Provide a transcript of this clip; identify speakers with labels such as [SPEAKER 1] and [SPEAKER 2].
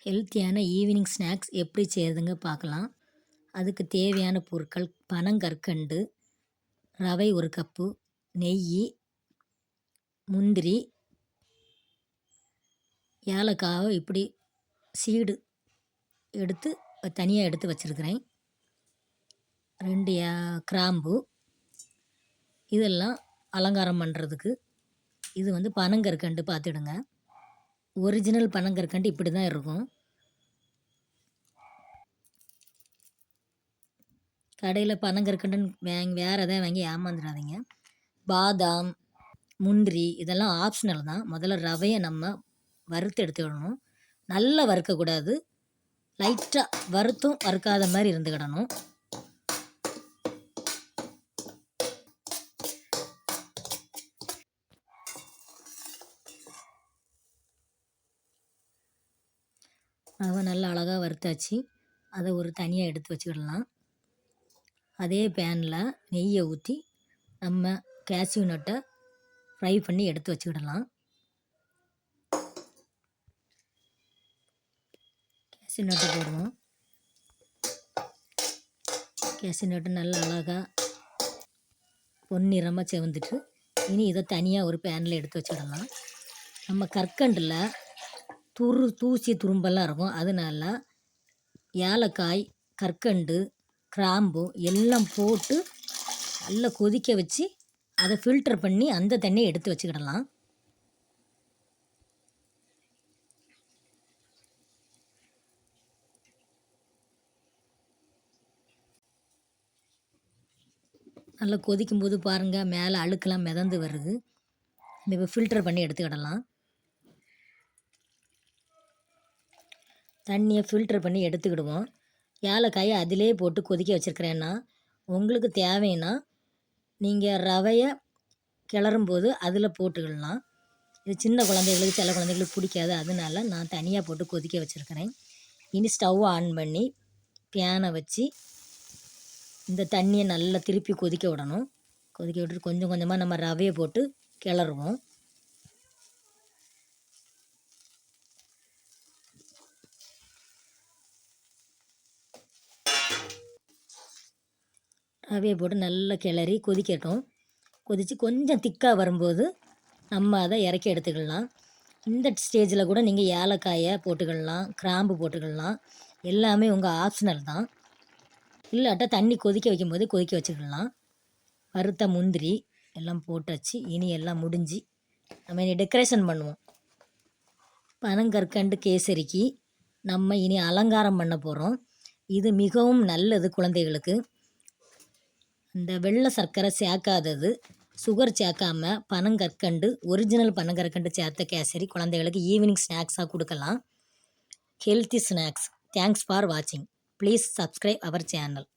[SPEAKER 1] ஹெல்த்தியான evening snacks எப்படி செய்கிறதுங்க பார்க்கலாம். அதுக்கு தேவையான பொருட்கள் பனங்கற்கண்டு, ரவை 1 கப்பு, நெய், முந்திரி, ஏலக்காவை இப்படி சீடு எடுத்து தனியாக எடுத்து வச்சுருக்கிறேன். 2 கிராம்பு, இதெல்லாம் அலங்காரம் பண்ணுறதுக்கு. இது வந்து பனங்கற்கண்டு பார்த்துடுங்க. ஒரிஜினல் பனங்கற்கண்டு இப்படி தான் இருக்கும். கடையில் பனங்கற்கண்டுன்னு வேறு எதாவது வாங்கி ஏமாந்துடாதீங்க. பாதாம், முந்திரி இதெல்லாம் ஆப்ஷனல் தான். முதல்ல ரவையை நம்ம வறுத்து எடுத்துக்கிடணும். நல்லா வறுக்கக்கூடாது, லைட்டாக வறுத்தும் வறுக்காத மாதிரி இருந்துக்கிடணும். ரவை நல்லா அழகாக வறுத்தாச்சு. அதை ஒரு தனியாக எடுத்து வச்சுக்கிடலாம். அதே பேனில் நெய்யை ஊற்றி நம்ம கேஷ்யூ நட்டை ஃப்ரை பண்ணி எடுத்து வச்சுக்கிடலாம். கேஷ்யூ நட்டை போடுவோம். கேஷ்யூ நட்டு நல்லா அழகாக பொன்னிறமாக செவந்துட்டு இனி இதை தனியாக ஒரு பேனில் எடுத்து வச்சுக்கிடலாம். நம்ம கற்கண்டில் தூசி துரும்பெல்லாம் இருக்கும். அதனால ஏலக்காய், கற்கண்டு, கிராம்பு எல்லாம் போட்டு நல்லா கொதிக்க வச்சு அதை ஃபில்டர் பண்ணி அந்த தண்ணியை எடுத்து வச்சுக்கிடலாம். நல்லா கொதிக்கும்போது பாருங்கள், மேலே அழுக்கெல்லாம் மிதந்து வருது. இப்போ ஃபில்டர் பண்ணி எடுத்துக்கிடலாம். தண்ணியை ஃபில்டர் பண்ணி எடுத்துக்கிடுவோம். ஏலக்காயை அதிலே போட்டு கொதிக்க வச்சுருக்கிறேன்னா, உங்களுக்கு தேவைன்னா நீங்கள் ரவையை கிளறும்போது அதில் போட்டுக்கிடலாம். இது சின்ன குழந்தைகளுக்கு சில குழந்தைகளுக்கு பிடிக்காது, அதனால நான் தனியாக போட்டு கொதிக்க வச்சுருக்கிறேன். இனி ஸ்டவ் ஆன் பண்ணி பேனை வச்சு இந்த தண்ணியை நல்லா திருப்பி கொதிக்க விடணும். கொதிக்க விட்டுட்டு கொஞ்சம் கொஞ்சமாக நம்ம ரவையை போட்டு கிளறுவோம். ரவையை போட்டு நல்லா கிளறி கொதிக்கட்டும். கொதித்து கொஞ்சம் திக்காக வரும்போது நம்ம அதை இறக்கி எடுத்துக்கலாம். இந்த ஸ்டேஜில் கூட நீங்கள் ஏலக்காயை போட்டுக்கலாம், கிராம்பு போட்டுக்கலாம். எல்லாமே உங்கள் ஆப்ஷனல் தான். இல்லாட்டா தண்ணி கொதிக்க வைக்கும்போது கொதிக்க வச்சுக்கலாம். வறுத்த முந்திரி எல்லாம் போட்டாச்சு. இனி எல்லாம் முடிஞ்சு நம்ம இனி டெக்கரேஷன் பண்ணுவோம். பனங்கற்கண்டு கேசரிக்கு நம்ம இனி அலங்காரம் பண்ண போகிறோம். இது மிகவும் நல்லது குழந்தைகளுக்கு. இந்த வெள்ளை சர்க்கரை சேர்க்காதது, சுகர் சேர்க்காம பனங்கற்கண்டு, ஒரிஜினல் பனங்கற்கண்டு சேர்த்த கேசரி குழந்தைகளுக்கு ஈவினிங் ஸ்நாக்ஸாக கொடுக்கலாம். Healthy snacks. தேங்க்ஸ் ஃபார் வாட்சிங். Please subscribe our channel.